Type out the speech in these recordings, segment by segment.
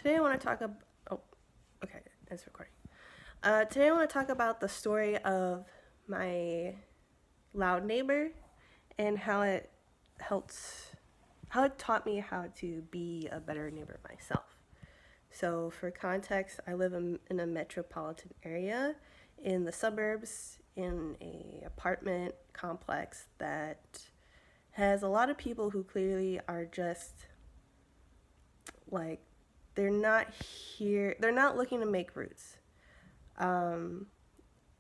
Today I want to talk about. Oh, okay, it's recording. Today I want to talk about the story of my loud neighbor and how it helped, how it taught me how to be a better neighbor myself. So, for context, I live in a metropolitan area in the suburbs in a apartment complex that has a lot of people who clearly are just like they're not looking to make roots. Um,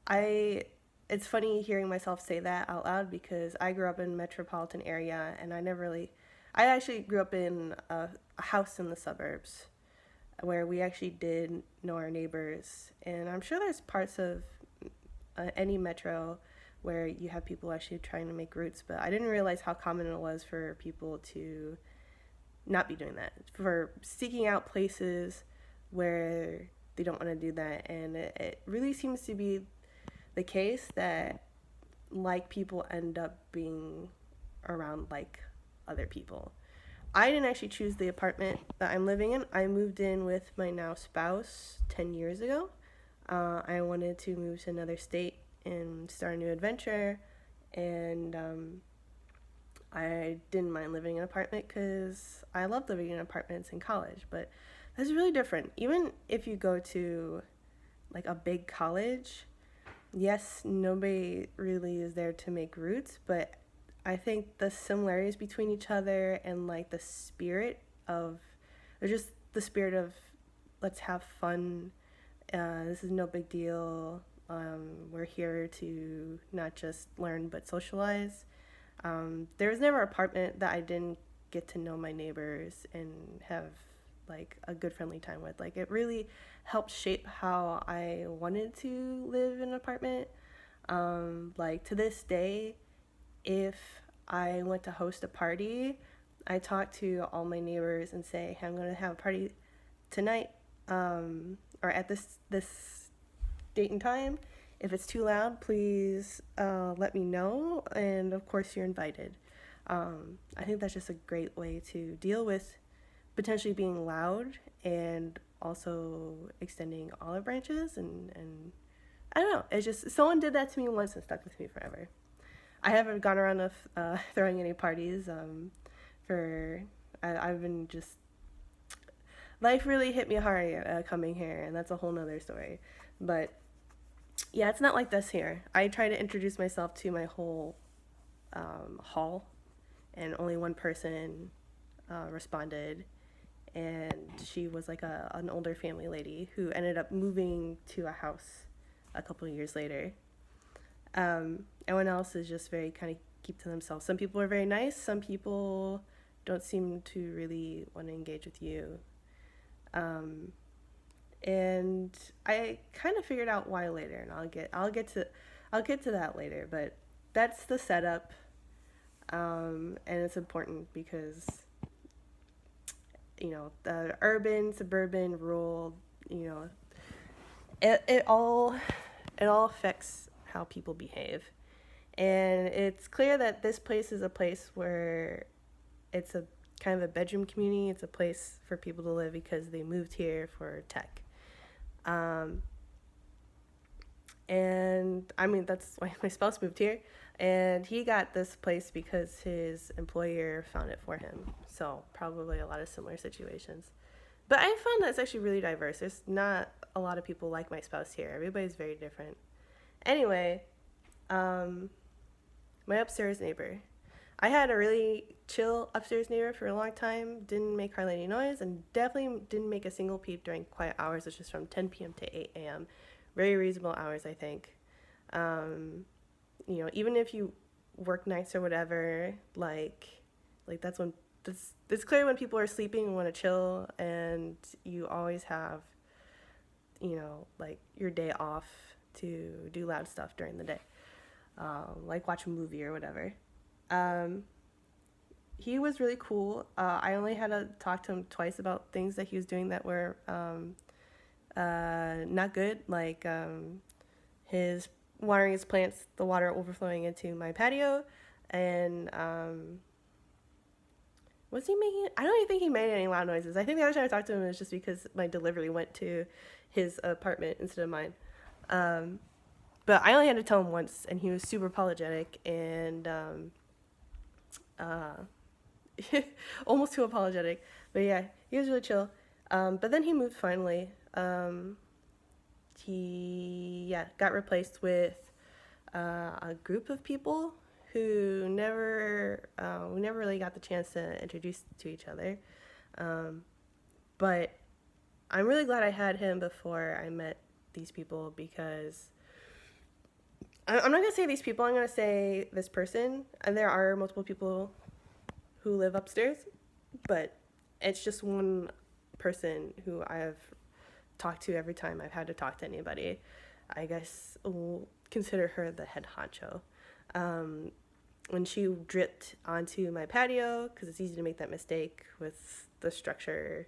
I it's funny hearing myself say that out loud because I grew up in a metropolitan area and I actually grew up in a house in the suburbs where we actually did know our neighbors, and I'm sure there's parts of any metro where you have people actually trying to make roots, but I didn't realize how common it was for people to not be doing that, for seeking out places where they don't want to do that. And it really seems to be the case that like people end up being around like other people. I didn't actually choose the apartment that I'm living in. I moved in with my now spouse 10 years ago. I wanted to move to another state and start a new adventure, and I didn't mind living in an apartment because I loved living in apartments in college, but that's really different. Even if you go to like a big college, yes, nobody really is there to make roots, but I think the similarities between each other and like the spirit of, or just the spirit of, let's have fun. This is no big deal. We're here to not just learn but socialize. There was never an apartment that I didn't get to know my neighbors and have like a good friendly time with. Like it really helped shape how I wanted to live in an apartment. Like to this day, if I went to host a party, I talk to all my neighbors and say, "Hey, I'm going to have a party tonight, or at this date and time. If it's too loud, please let me know. And of course, you're invited." I think that's just a great way to deal with potentially being loud and also extending olive branches. And I don't know. It's just someone did that to me once and stuck with me forever. I haven't gone around of throwing any parties. For I've been just life really hit me hard coming here, and that's a whole nother story. But yeah, it's not like this here. I try to introduce myself to my whole hall, and only one person responded, and she was like an older family lady who ended up moving to a house a couple of years later. Everyone else is just very kind of keep to themselves. Some people are very nice. Some people don't seem to really want to engage with you. Um, and I kind of figured out why later, and I'll get to that later. But that's the setup, and it's important because the urban, suburban, rural, you know, it all affects how people behave, and it's clear that this place is a place where it's a kind of a bedroom community. It's a place for people to live because they moved here for tech. Um, and I mean, that's why my spouse moved here. And he got this place because his employer found it for him. So, probably a lot of similar situations. But I found that it's actually really diverse. There's not a lot of people like my spouse here. Everybody's very different. Anyway, um, my upstairs neighbor. I had a really chill upstairs neighbor for a long time, didn't make hardly any noise, and definitely didn't make a single peep during quiet hours, which is from 10 p.m. to 8 a.m. Very reasonable hours, I think. Um, Even if you work nights or whatever, like that's when it's clear when people are sleeping and want to chill, and you always have, like your day off to do loud stuff during the day, like watch a movie or whatever. Um, he was really cool. I only had to talk to him twice about things that he was doing that were not good, like his watering his plants, the water overflowing into my patio, and Was he making? I don't even think he made any loud noises. I think the other time I talked to him was just because my delivery went to his apartment instead of mine. Um, but I only had to tell him once, and he was super apologetic and uh, almost too apologetic. But yeah, he was really chill. But then he moved finally. He got replaced with a group of people who never we never really got the chance to introduce to each other. But I'm really glad I had him before I met these people, because I'm not gonna say these people. I'm gonna say this person. And there are multiple people who live upstairs, but it's just one person who I've talked to every time I've had to talk to anybody. I guess we'll consider her the head honcho. When she dripped onto my patio, because it's easy to make that mistake with the structure,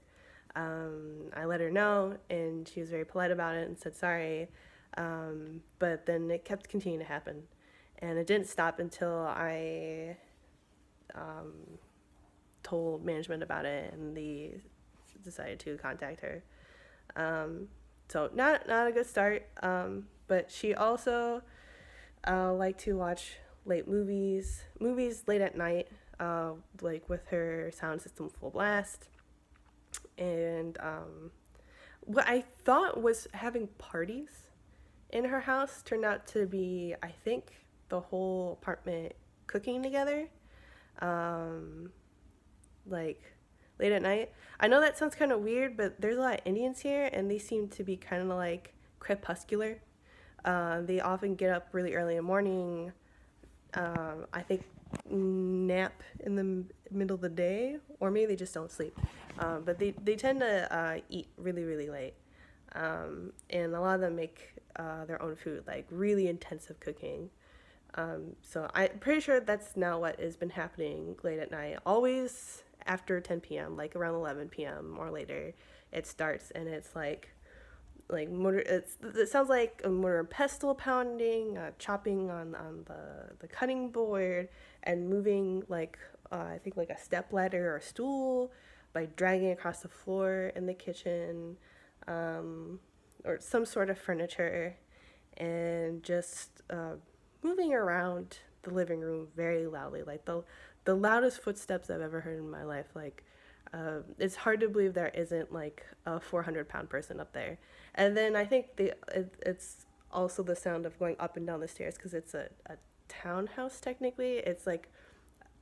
I let her know, and she was very polite about it and said sorry. But then it kept continuing to happen, and it didn't stop until I told management about it, and they decided to contact her. So not a good start. But she also liked to watch movies late at night, like with her sound system full blast. And what I thought was having parties in her house turned out to be, I think, the whole apartment cooking together. Like late at night. I know that sounds kind of weird, but there's a lot of Indians here, and they seem to be kind of like crepuscular. They often get up really early in the morning. I think nap in the middle of the day, or maybe they just don't sleep. But they tend to eat really, really late. And a lot of them make their own food, like really intensive cooking. So I'm pretty sure that's now what has been happening late at night. Always after 10 p.m., like around 11 p.m. or later, it starts, and it's like mortar. It sounds like a mortar and pestle pounding, chopping on the cutting board, and moving like I think like a step ladder or a stool by dragging across the floor in the kitchen, or some sort of furniture, and just moving around the living room very loudly, like the loudest footsteps I've ever heard in my life. Like, it's hard to believe there isn't like a 400-pound person up there. And then I think it's also the sound of going up and down the stairs, because it's a townhouse technically. It's like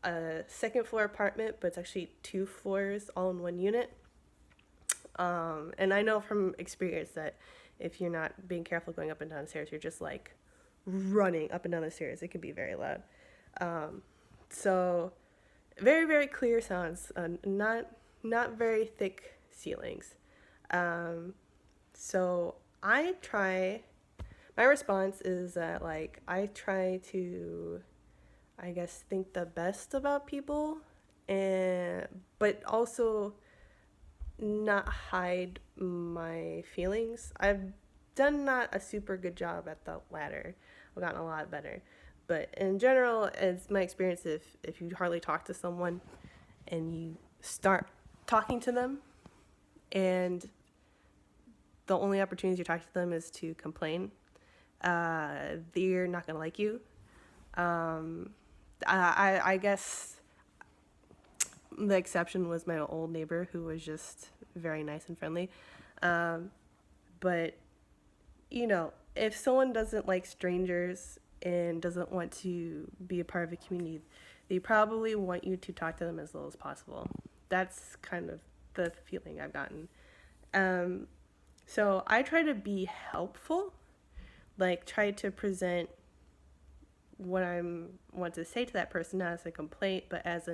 a second floor apartment, but it's actually 2 floors all in one unit. And I know from experience that if you're not being careful going up and down the stairs, you're just like running up and down the stairs. It can be very loud. So very, very clear sounds, not very thick ceilings. So my response is that like I try to, I guess, think the best about people, but also not hide my feelings. I've done not a super good job at the latter. I've gotten a lot better. But in general, it's my experience, if you hardly talk to someone and you start talking to them, and the only opportunities you talk to them is to complain, they're not going to like you. I guess the exception was my old neighbor, who was just very nice and friendly. But, if someone doesn't like strangers and doesn't want to be a part of a community, they probably want you to talk to them as little as possible. That's kind of the feeling I've gotten. So I try to be helpful, like try to present what I want to say to that person, not as a complaint, but as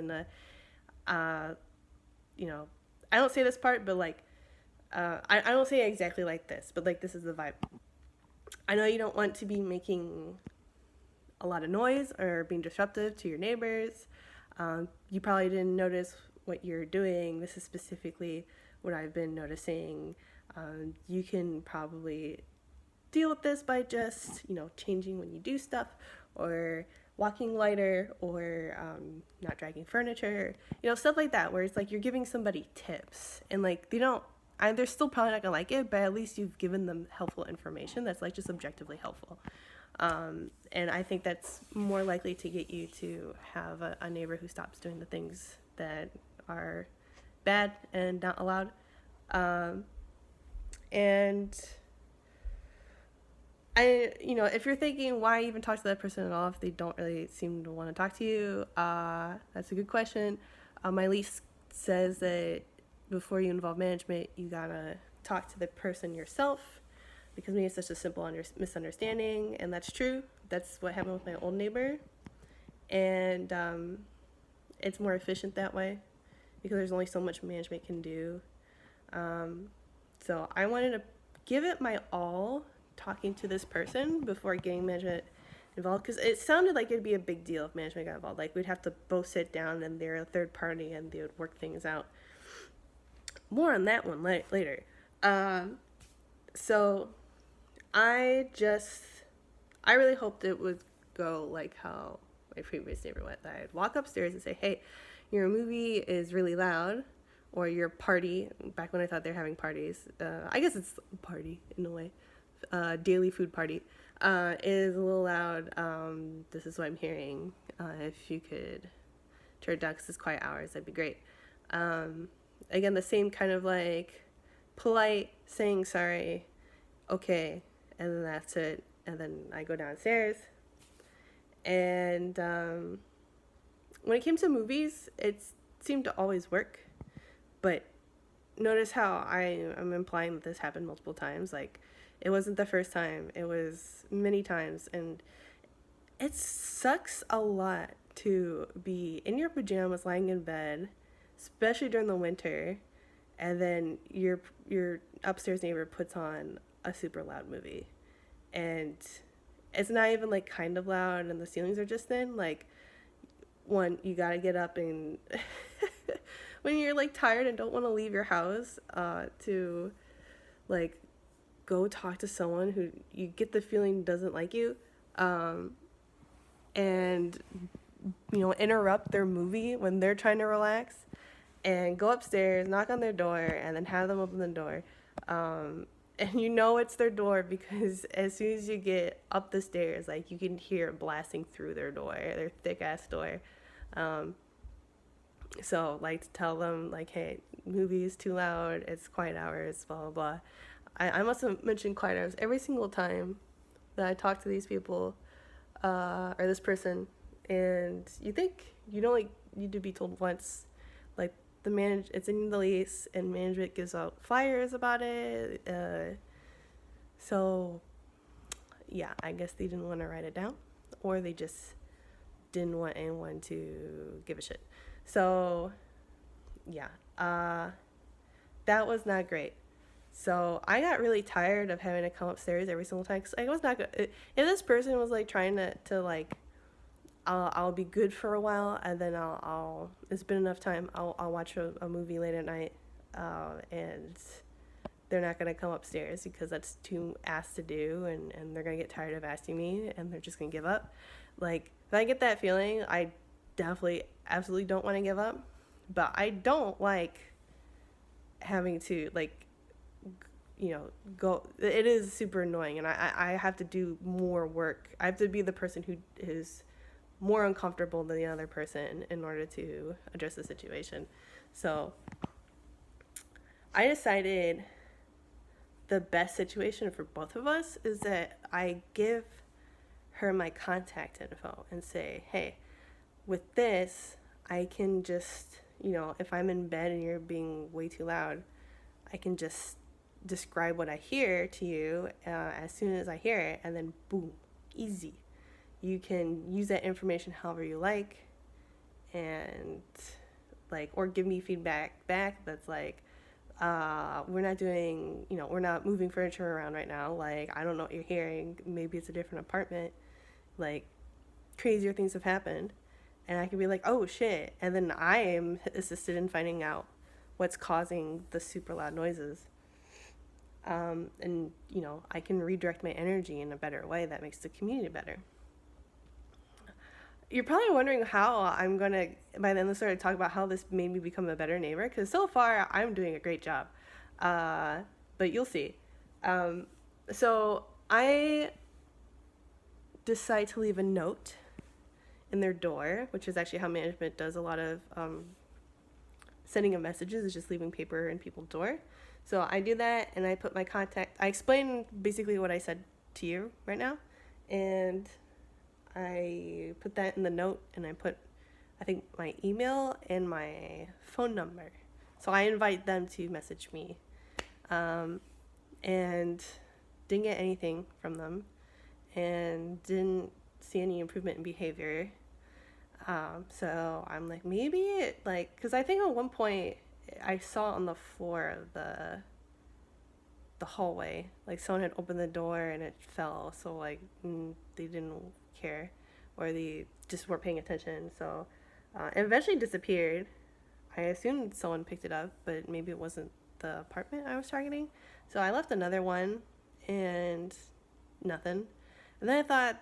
I don't say this part, but like, I don't say it exactly like this, but like this is the vibe. I know you don't want to be making a lot of noise or being disruptive to your neighbors. You probably didn't notice what you're doing. This is specifically what I've been noticing. You can probably deal with this by just, changing when you do stuff, or walking lighter, or not dragging furniture, stuff like that, where it's like you're giving somebody tips, and like they're still probably not gonna like it, but at least you've given them helpful information that's like just objectively helpful. And I think that's more likely to get you to have a neighbor who stops doing the things that are bad and not allowed. And if you're thinking, why even talk to that person at all if they don't really seem to want to talk to you, that's a good question. My lease says that before you involve management, you gotta talk to the person yourself, because maybe it's such a simple misunderstanding, and that's true. That's what happened with my old neighbor, and it's more efficient that way because there's only so much management can do. So I wanted to give it my all talking to this person before getting management involved, because it sounded like it'd be a big deal if management got involved. Like, we'd have to both sit down and they're a third party and they would work things out. More on that one later. So I really hoped it would go like how my previous neighbor went. That I'd walk upstairs and say, hey, your movie is really loud, or your party, back when I thought they were having parties, I guess it's a party in a way, daily food party, is a little loud. This is what I'm hearing. If you could turn it down because it's quiet hours, that'd be great. Again, the same kind of like polite saying sorry, okay, and then that's it. And then I go downstairs. And when it came to movies, it seemed to always work. But notice how I'm implying that this happened multiple times. Like, it wasn't the first time. It was many times. And it sucks a lot to be in your pajamas lying in bed, especially during the winter, and then your upstairs neighbor puts on a super loud movie. And it's not even like kind of loud and the ceilings are just thin. Like, one, you gotta get up and when you're like tired and don't want to leave your house to like go talk to someone who you get the feeling doesn't like you, and interrupt their movie when they're trying to relax, and go upstairs, knock on their door, and then have them open the door. And it's their door because as soon as you get up the stairs, like, you can hear it blasting through their door, their thick ass door. So like, to tell them like, hey, movie is too loud, it's quiet hours, blah blah blah. I must have mentioned quiet hours every single time that I talk to these people, or this person, and you think you don't like need to be told once. Like, it's in the lease, and management gives out flyers about it. So yeah, I guess they didn't want to write it down, or they just didn't want anyone to give a shit. So yeah, that was not great. So I got really tired of having to come upstairs every single time, because I was not good. If this person was like trying to like, I'll be good for a while, and then I'll it's been enough time, I'll watch a movie late at night, and they're not gonna come upstairs because that's too ass to do, and they're gonna get tired of asking me, and they're just gonna give up. Like, if I get that feeling, I definitely absolutely don't want to give up, but I don't like having to like go. It is super annoying, and I have to do more work. I have to be the person who is more uncomfortable than the other person in order to address the situation. So I decided the best situation for both of us is that I give her my contact info and say, hey, with this, I can just, if I'm in bed and you're being way too loud, I can just describe what I hear to you as soon as I hear it, and then boom, easy. You can use that information however you like, and like, or give me feedback back that's like, we're not moving furniture around right now. Like, I don't know what you're hearing. Maybe it's a different apartment. Like, crazier things have happened. And I can be like, oh shit. And then I am assisted in finding out what's causing the super loud noises. And I can redirect my energy in a better way that makes the community better. You're probably wondering how I'm gonna by the end of the story talk about how this made me become a better neighbor, because so far I'm doing a great job, uh, but you'll see. Um, so I decide to leave a note in their door, which is actually how management does a lot of sending of messages, is just leaving paper in people's door. So I do that, and I put my contact. I explain basically what I said to you right now, and I put that in the note, and I put, I think, my email and my phone number. So I invite them to message me, and didn't get anything from them, and didn't see any improvement in behavior. So I'm like, maybe it, like, because I think at one point I saw on the floor of the hallway, like someone had opened the door and it fell. So like they didn't care, or they just weren't paying attention. So it eventually disappeared. I assumed someone picked it up, but maybe it wasn't the apartment I was targeting. So I left another one, and nothing. And then I thought,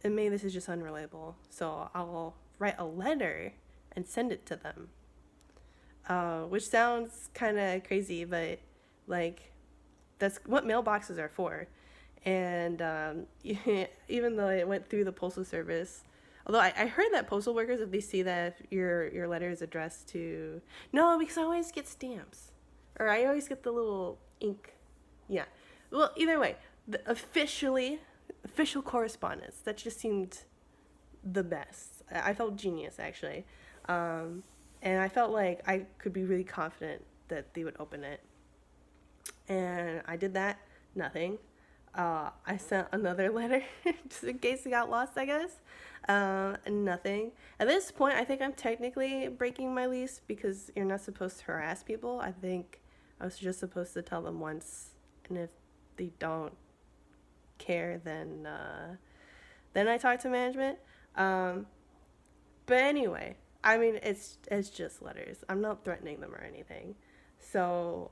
maybe this is just unreliable. So I'll write a letter and send it to them. Which sounds kind of crazy, but like that's what mailboxes are for. And even though it went through the postal service, although I heard that postal workers, if they see that your letter is addressed to, no, because I always get stamps, or I always get the little ink. Yeah. Well, either way, official correspondence, that just seemed the best. I felt genius, actually. And I felt like I could be really confident that they would open it. And I did that. Nothing. I sent another letter just in case it got lost, I guess. Nothing. At this point, I think I'm technically breaking my lease, because you're not supposed to harass people. I think I was just supposed to tell them once, and if they don't care, then I talk to management. But anyway, I mean, it's just letters. I'm not threatening them or anything. So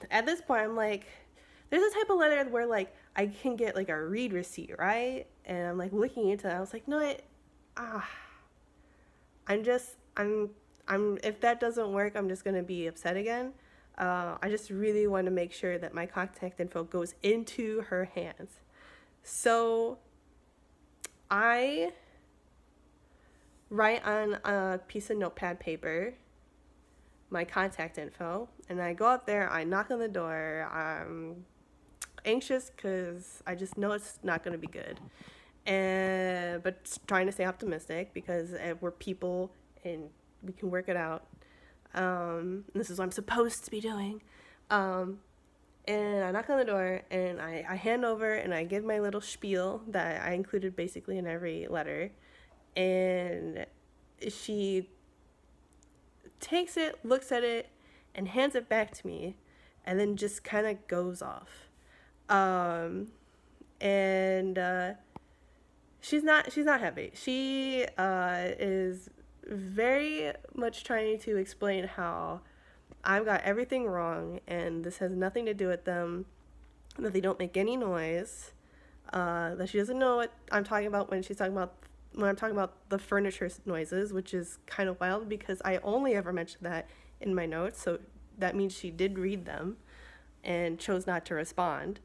at this point, I'm like, there's a type of letter where like I can get like a read receipt, right? And I'm like looking into it. I was like, no, I'm if that doesn't work, I'm just gonna be upset again. I just really want to make sure that my contact info goes into her hands. So I write on a piece of notepad paper my contact info, and I go up there, I knock on the door. I'm anxious because I just know it's not going to be good, but trying to stay optimistic, because we're people and we can work it out. This is what I'm supposed to be doing. And I knock on the door, and I hand over and I give my little spiel that I included basically in every letter. And she takes it, looks at it, and hands it back to me, and then just kind of goes off. And she's not happy. She is very much trying to explain how I've got everything wrong, and this has nothing to do with them, that they don't make any noise, that she doesn't know what I'm talking about when I'm talking about the furniture noises, which is kind of wild because I only ever mentioned that in my notes. So that means she did read them and chose not to respond.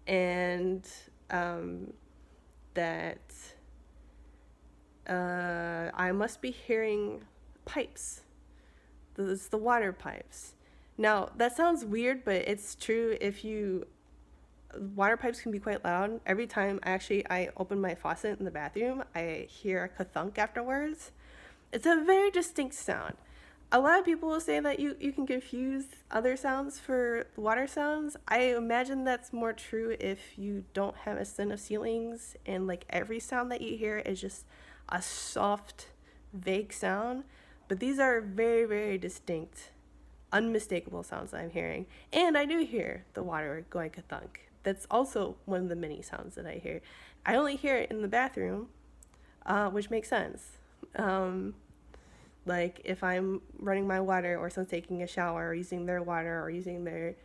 And that I must be hearing pipes. It's the water pipes. Now, that sounds weird, but it's true. Water pipes can be quite loud. Every time I open my faucet in the bathroom, I hear a kathunk afterwards. It's a very distinct sound. A lot of people will say that you can confuse other sounds for water sounds. I imagine that's more true if you don't have a set of ceilings, and like every sound that you hear is just a soft, vague sound. But these are very, very distinct, unmistakable sounds that I'm hearing. And I do hear the water going kathunk. That's also one of the many sounds that I hear. I only hear it in the bathroom, which makes sense. Like if I'm running my water, or someone's taking a shower, or using their water, or using their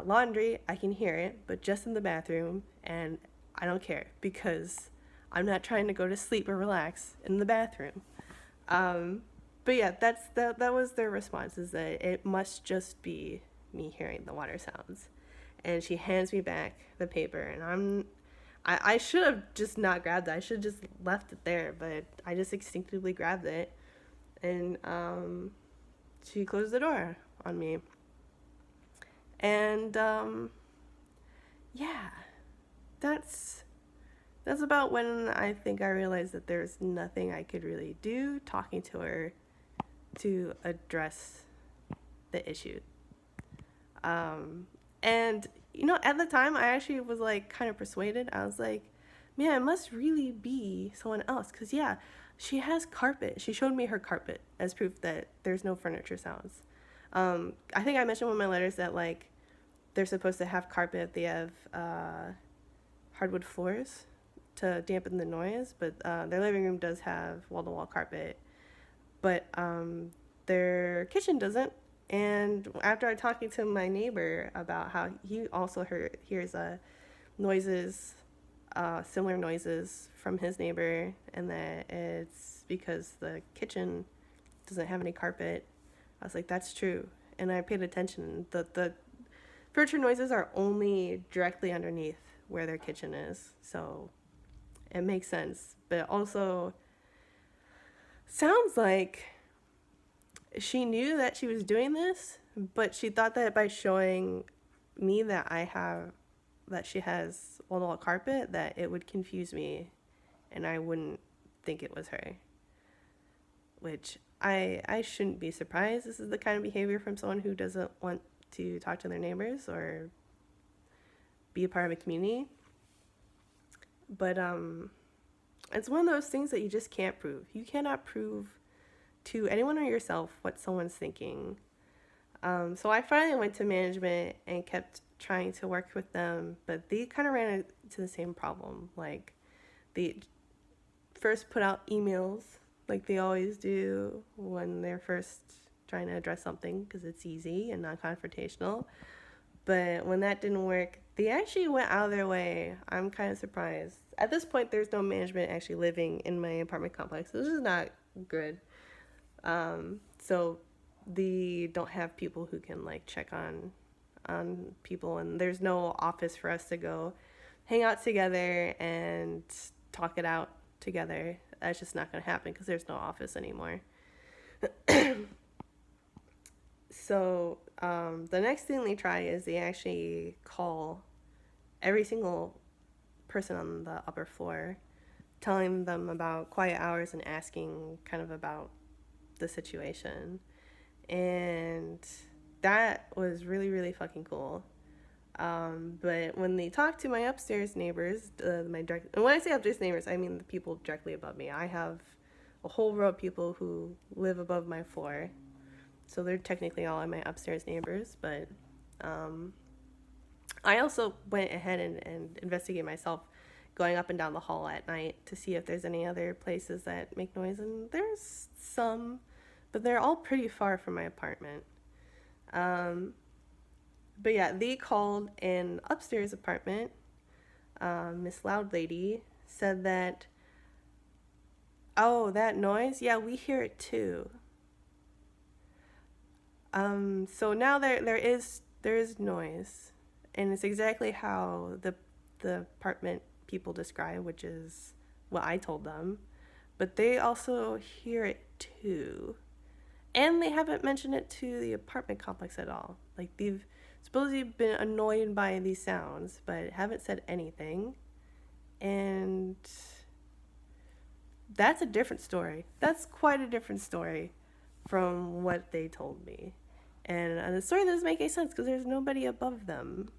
laundry, I can hear it, but just in the bathroom, and I don't care because I'm not trying to go to sleep or relax in the bathroom. Um, but yeah, that was their response, is that it must just be me hearing the water sounds. And she hands me back the paper, and I should have just not grabbed it. I should have just left it there, but I just instinctively grabbed it, and she closed the door on me. And yeah, that's that's about when I think I realized that there's nothing I could really do talking to her to address the issue. Um, and at the time, I actually was like kind of persuaded. I was like, man, it must really be someone else, because yeah, she has carpet. She showed me her carpet as proof that there's no furniture sounds. I think I mentioned in one of my letters that like they're supposed to have carpet if they have hardwood floors to dampen the noise, but their living room does have wall-to-wall carpet, but their kitchen doesn't. And after I talking to my neighbor about how he also hears noises, similar noises from his neighbor, and that it's because the kitchen doesn't have any carpet, I was like, that's true. And I paid attention. The furniture noises are only directly underneath where their kitchen is, so it makes sense. But it also sounds like she knew that she was doing this, but she thought that by showing me that she has wall-to-wall carpet, that it would confuse me and I wouldn't think it was her. Which I shouldn't be surprised. This is the kind of behavior from someone who doesn't want to talk to their neighbors or be a part of a community. But it's one of those things that you just can't prove. You cannot prove to anyone or yourself what someone's thinking. So I finally went to management and kept trying to work with them, but they kind of ran into the same problem. Like, they first put out emails like they always do when they're first trying to address something, because it's easy and non-confrontational. But when that didn't work, they actually went out of their way. I'm kind of surprised. At this point, there's no management actually living in my apartment complex. This is not good. So they don't have people who can like check on people, and there's no office for us to go hang out together and talk it out together. That's just not going to happen because there's no office anymore. So the next thing they try is they actually call every single person on the upper floor, telling them about quiet hours and asking kind of about the situation. And that was really, really fucking cool. But when they talk to my upstairs neighbors, and when I say upstairs neighbors, I mean the people directly above me. I have a whole row of people who live above my floor, so they're technically all my upstairs neighbors. But I also went ahead and investigated myself, going up and down the hall at night to see if there's any other places that make noise, and there's some, but they're all pretty far from my apartment. But yeah, they called an upstairs apartment. Miss Loud Lady said that, oh, that noise? Yeah, we hear it too. So now there is noise, and it's exactly how the apartment people describe, which is what I told them. But they also hear it too. And they haven't mentioned it to the apartment complex at all. Like, they've supposedly been annoyed by these sounds, but haven't said anything. And that's a different story. That's quite a different story from what they told me. And the story doesn't make any sense because there's nobody above them.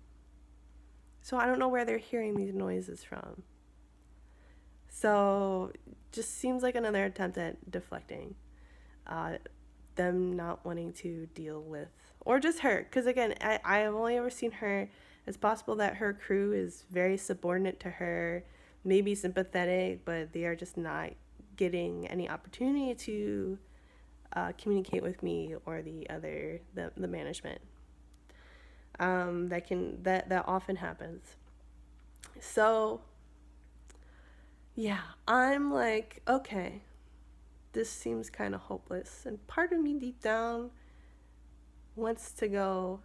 So I don't know where they're hearing these noises from. So just seems like another attempt at deflecting. Them not wanting to deal with, or just her, because again, I have only ever seen her. It's possible that her crew is very subordinate to her, maybe sympathetic, but they are just not getting any opportunity to communicate with me or the management. That often happens. So Yeah, I'm like, okay, this seems kind of hopeless. And part of me deep down wants to go,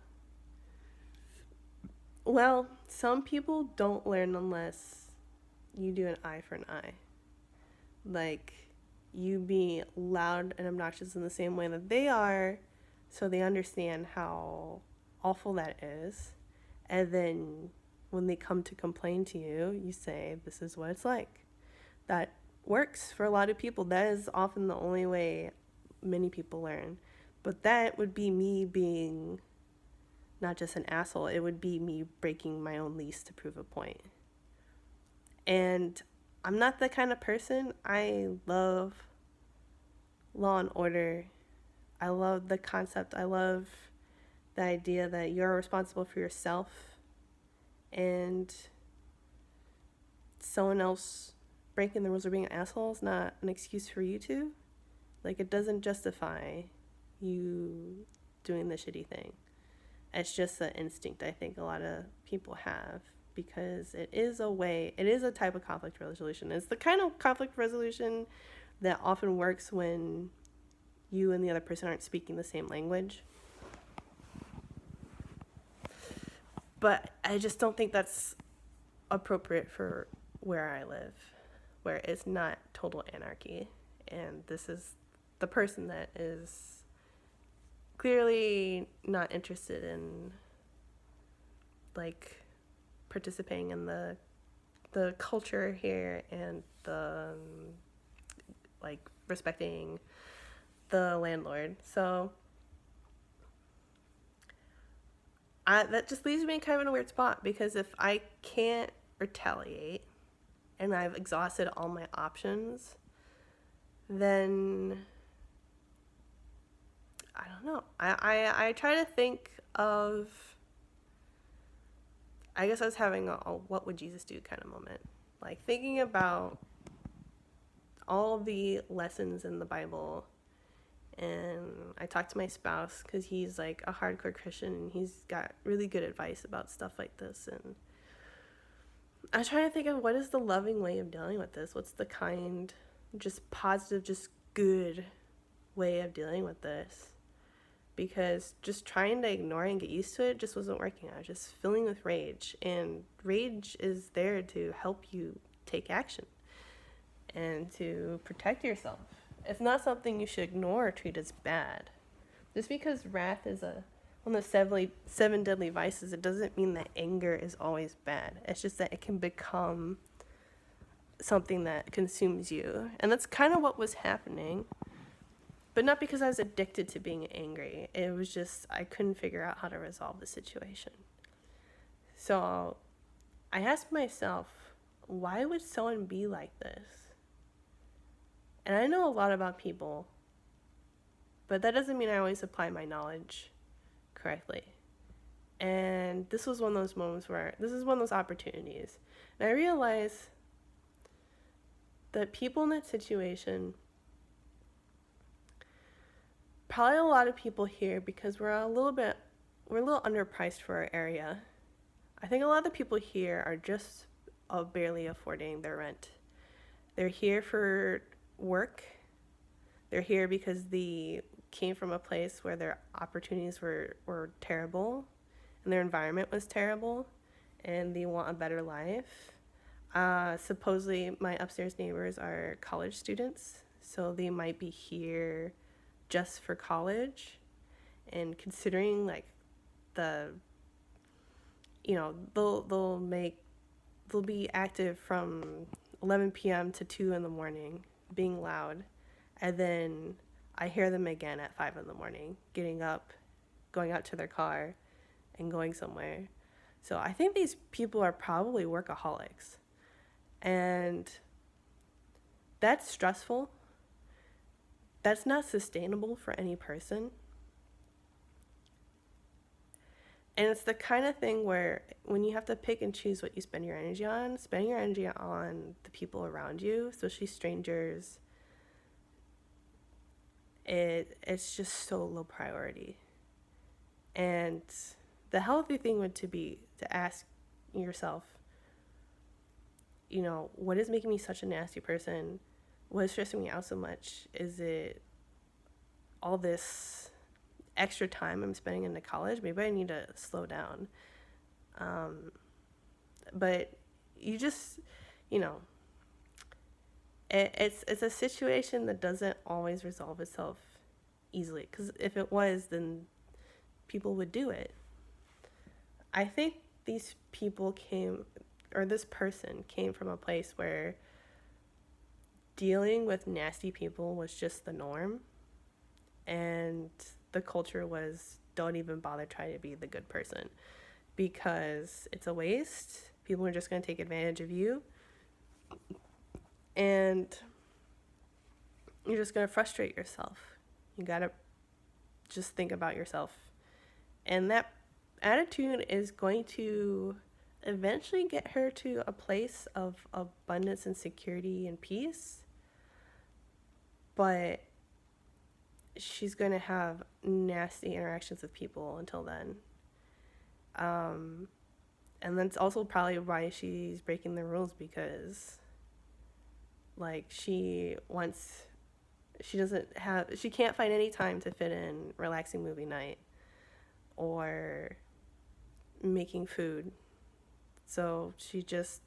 well, some people don't learn unless you do an eye for an eye. Like, you be loud and obnoxious in the same way that they are, so they understand how awful that is. And then when they come to complain to you, you say, this is what it's like. That works for a lot of people. That is often the only way many people learn. But that would be me being not just an asshole, it would be me breaking my own lease to prove a point. And I'm not that kind of person. I love law and order. I love the concept. I love the idea that you're responsible for yourself and someone else breaking the rules or being an asshole is not an excuse for you to. Like, it doesn't justify you doing the shitty thing. It's just an instinct I think a lot of people have, because it is a type of conflict resolution. It's the kind of conflict resolution that often works when you and the other person aren't speaking the same language. But I just don't think that's appropriate for where I live, where it's not total anarchy. And this is the person that is clearly not interested in, like, participating in the culture here and the like respecting the landlord. So that just leaves me kind of in a weird spot, because if I can't retaliate and I've exhausted all my options, then I don't know. I try to think of, I guess I was having a what would Jesus do kind of moment. Like, thinking about all the lessons in the Bible. And I talked to my spouse because he's like a hardcore Christian and he's got really good advice about stuff like this. And I was trying to think of what is the loving way of dealing with this? What's the kind, just positive, just good way of dealing with this? Because just trying to ignore and get used to it just wasn't working. I was just filling with rage. And rage is there to help you take action and to protect yourself. It's not something you should ignore or treat as bad. Just because wrath is one of the seven deadly vices, it doesn't mean that anger is always bad. It's just that it can become something that consumes you. And that's kind of what was happening. But not because I was addicted to being angry. It was just I couldn't figure out how to resolve the situation. So I asked myself, why would someone be like this? And I know a lot about people, but that doesn't mean I always apply my knowledge correctly. And this was one of those moments this is one of those opportunities. And I realized that people in that situation, probably a lot of people here, because we're a little underpriced for our area. I think a lot of the people here are just barely affording their rent. They're here for work. They're here because they came from a place where their opportunities were terrible and their environment was terrible and they want a better life. Supposedly my upstairs neighbors are college students, so they might be here just for college. And considering like they'll be active from 11 p.m. to 2 in the morning, being loud, and then I hear them again at 5 in the morning, getting up, going out to their car, and going somewhere. So I think these people are probably workaholics. And that's stressful. That's not sustainable for any person. And it's the kind of thing where when you have to pick and choose what you spend your energy on, spending your energy on the people around you, especially strangers, it's just so low priority. And the healthy thing would be to ask yourself, what is making me such a nasty person? What is stressing me out so much? Is it all this extra time I'm spending into college? Maybe I need to slow down. But you just, you know, it's a situation that doesn't always resolve itself easily. Because if it was, then people would do it. I think these people this person came from a place where dealing with nasty people was just the norm, and the culture was, don't even bother trying to be the good person because it's a waste. People are just going to take advantage of you, and you're just going to frustrate yourself. You got to just think about yourself. And that attitude is going to eventually get her to a place of abundance and security and peace. But she's going to have nasty interactions with people until then. And that's also probably why she's breaking the rules, because like she can't find any time to fit in relaxing movie night or making food. So she just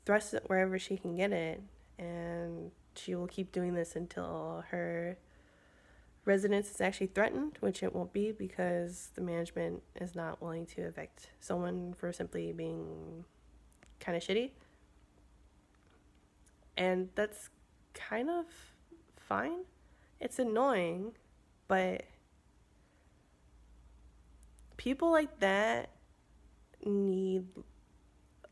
thrusts it wherever she can get it, and she will keep doing this until her residence is actually threatened, which it won't be because the management is not willing to evict someone for simply being kind of shitty. And that's kind of fine. It's annoying, but people like that need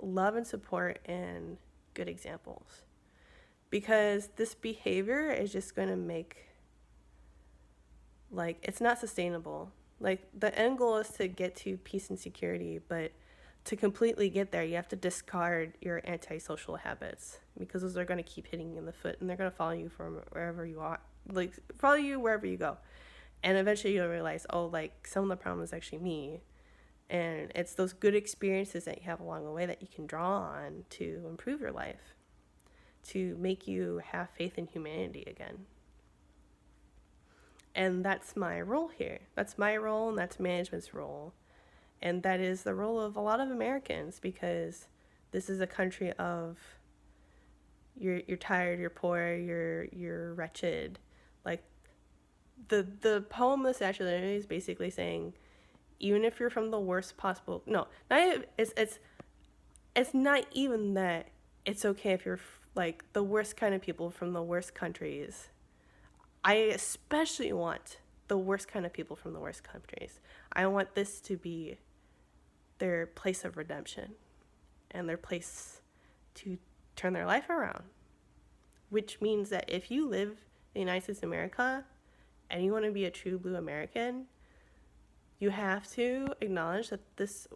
love and support and good examples, because this behavior is just going to make, like, it's not sustainable. Like, the end goal is to get to peace and security, but to completely get there, you have to discard your antisocial habits, because those are going to keep hitting you in the foot, and they're going to follow you from wherever you are, like, follow you wherever you go. And eventually you'll realize, oh, like, some of the problem is actually me. And it's those good experiences that you have along the way that you can draw on to improve your life, to make you have faith in humanity again. And that's my role here. That's my role, and that's management's role. And that is the role of a lot of Americans, because this is a country of you're tired, you're poor, you're wretched. Like, the poem The Statue of Liberty is basically saying, even if you're from the worst possible, it's not even that it's okay if you're like the worst kind of people from the worst countries. I especially want the worst kind of people from the worst countries. I want this to be their place of redemption and their place to turn their life around, which means that if you live in the United States of America and you want to be a true blue American, you have to acknowledge that this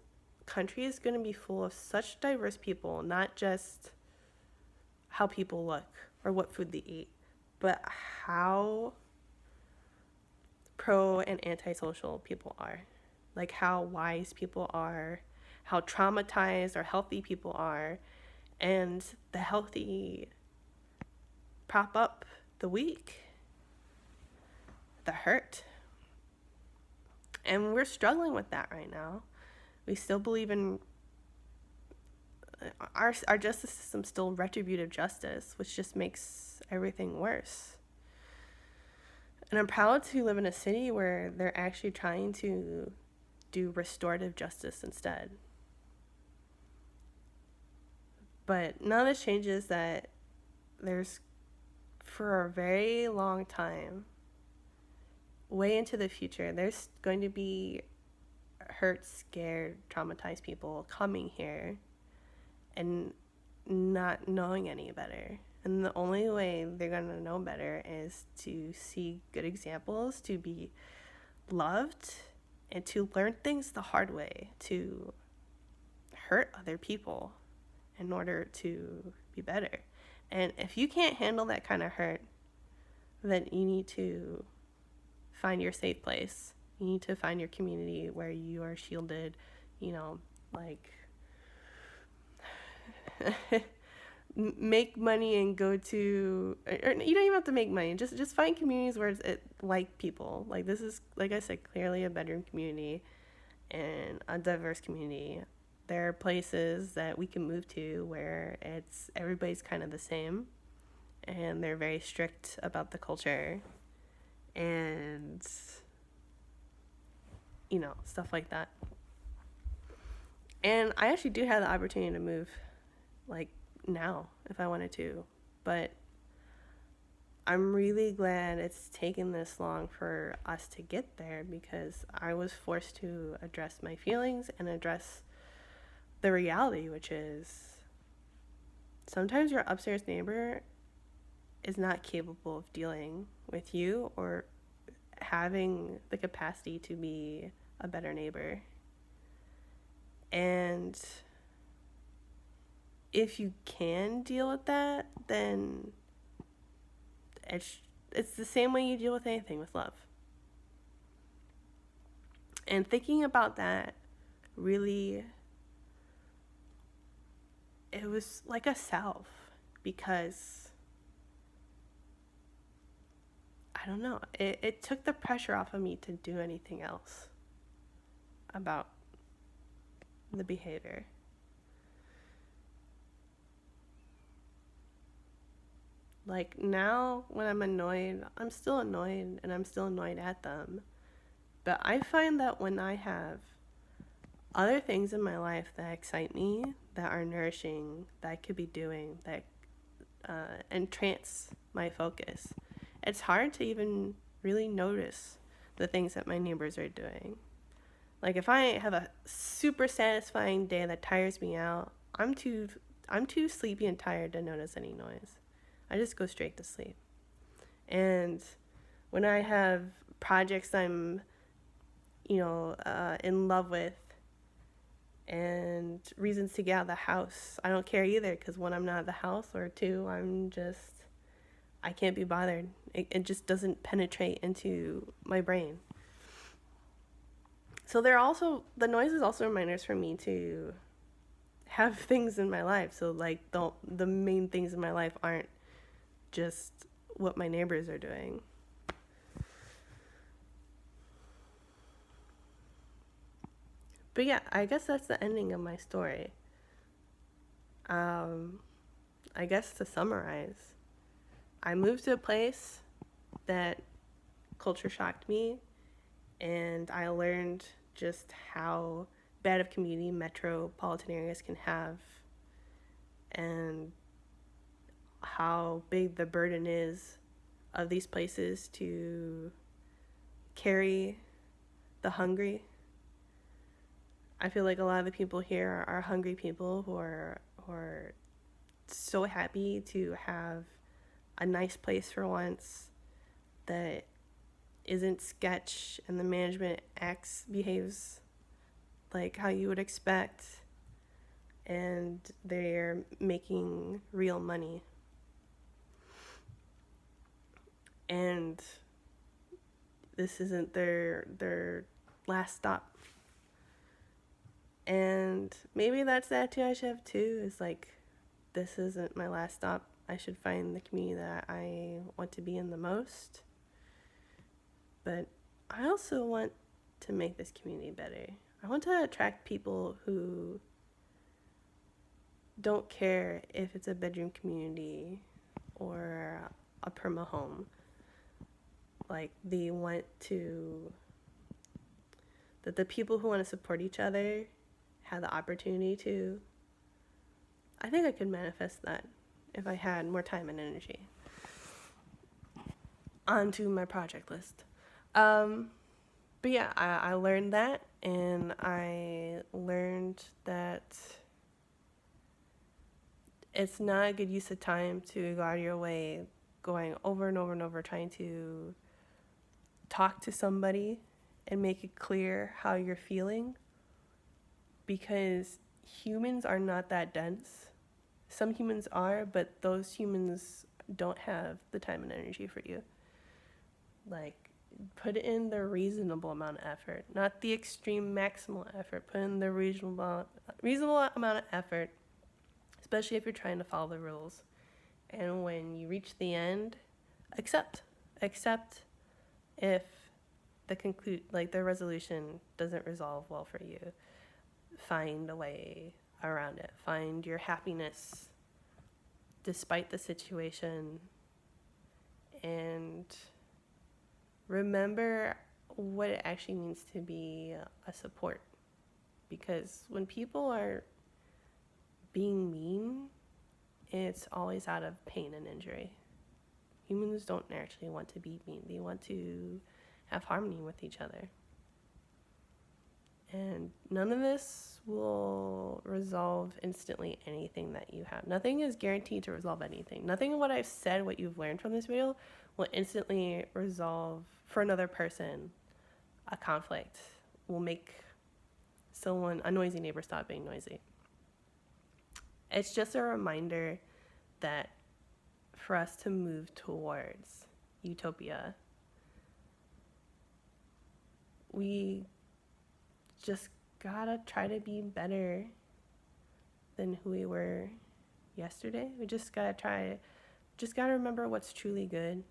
country is going to be full of such diverse people, not just how people look or what food they eat, but how pro and antisocial people are. Like how wise people are, how traumatized or healthy people are, and the healthy prop up the weak, the hurt. And we're struggling with that right now. We still believe in our justice system, still retributive justice, which just makes everything worse. And I'm proud to live in a city where they're actually trying to do restorative justice instead. But none of this changes that there's, for a very long time, way into the future, there's going to be hurt, scared, traumatized people coming here and not knowing any better. And the only way they're going to know better is to see good examples, to be loved, and to learn things the hard way, to hurt other people in order to be better. And if you can't handle that kind of hurt, then you need to find your safe place. You need to find your community where you are shielded, like make money and go to, or you don't even have to make money. Just find communities where it like people. Like this is, like I said, clearly a bedroom community and a diverse community. There are places that we can move to where it's everybody's kind of the same, and they're very strict about the culture, and stuff like that. And I actually do have the opportunity to move, like, now if I wanted to, but I'm really glad it's taken this long for us to get there, because I was forced to address my feelings and address the reality, which is sometimes your upstairs neighbor is not capable of dealing with you or having the capacity to be a better neighbor. And if you can deal with that, then it's the same way you deal with anything, with love. And thinking about that, really, it was like a salve, because I don't know, it took the pressure off of me to do anything else about the behavior. Like, now when I'm annoyed, I'm still annoyed, and I'm still annoyed at them. But I find that when I have other things in my life that excite me, that are nourishing, that I could be doing, that entrance my focus, it's hard to even really notice the things that my neighbors are doing. Like, if I have a super satisfying day that tires me out, I'm too sleepy and tired to notice any noise. I just go straight to sleep. And when I have projects I'm, in love with, and reasons to get out of the house, I don't care either, because when I'm not at the house, or two, I can't be bothered. It just doesn't penetrate into my brain. So the noise is also reminders for me to have things in my life. So, like, the main things in my life aren't just what my neighbors are doing. But yeah, I guess that's the ending of my story. I guess to summarize, I moved to a place that culture shocked me, and I learned just how bad of community metropolitan areas can have, and how big the burden is of these places to carry the hungry. I feel like a lot of the people here are hungry people who are so happy to have a nice place for once that isn't sketch, and the management behaves like how you would expect, and they're making real money. And this isn't their last stop. And maybe that's the attitude I should have too, is like, this isn't my last stop. I should find the community that I want to be in the most. But I also want to make this community better. I want to attract people who don't care if it's a bedroom community or a perma home. Like, they want to, that the people who want to support each other have the opportunity to. I think I could manifest that if I had more time and energy. Onto my project list. But yeah, I learned that, and I learned that it's not a good use of time to go out of your way, going over and over and over, trying to talk to somebody and make it clear how you're feeling, because humans are not that dense. Some humans are, but those humans don't have the time and energy for you. Like, put in the reasonable amount of effort, not the extreme maximal effort. Put in the reasonable amount of effort, especially if you're trying to follow the rules. And when you reach the end, accept. Accept if the resolution doesn't resolve well for you. Find a way around it. Find your happiness despite the situation, and remember what it actually means to be a support. Because when people are being mean, it's always out of pain and injury. Humans don't actually want to be mean. They want to have harmony with each other. And none of this will resolve instantly anything that you have. Nothing is guaranteed to resolve anything. Nothing of what I've said, what you've learned from this video, will instantly resolve for another person a conflict, will make a noisy neighbor stop being noisy. It's just a reminder that for us to move towards utopia, we just gotta try to be better than who we were yesterday. We just gotta remember what's truly good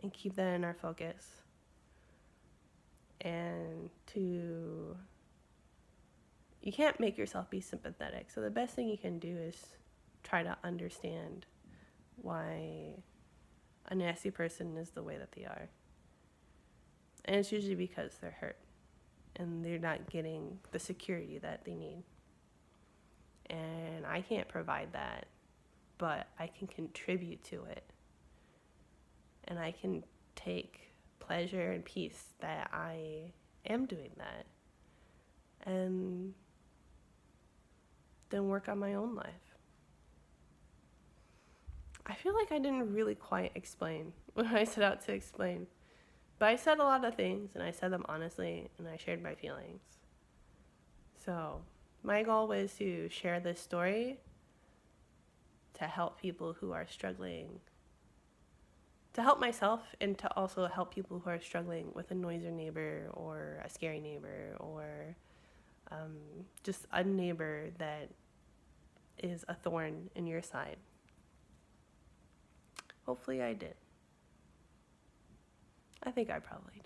and keep that in our focus. And you can't make yourself be sympathetic. So the best thing you can do is try to understand why a nasty person is the way that they are. And it's usually because they're hurt and they're not getting the security that they need. And I can't provide that, but I can contribute to it. And I can take pleasure and peace that I am doing that. And then work on my own life. I feel like I didn't really quite explain what I set out to explain. But I said a lot of things, and I said them honestly, and I shared my feelings. So my goal was to share this story to help people who are struggling, to help myself, and to also help people who are struggling with a noisy neighbor or a scary neighbor or just a neighbor that is a thorn in your side. Hopefully I did. I think I probably did.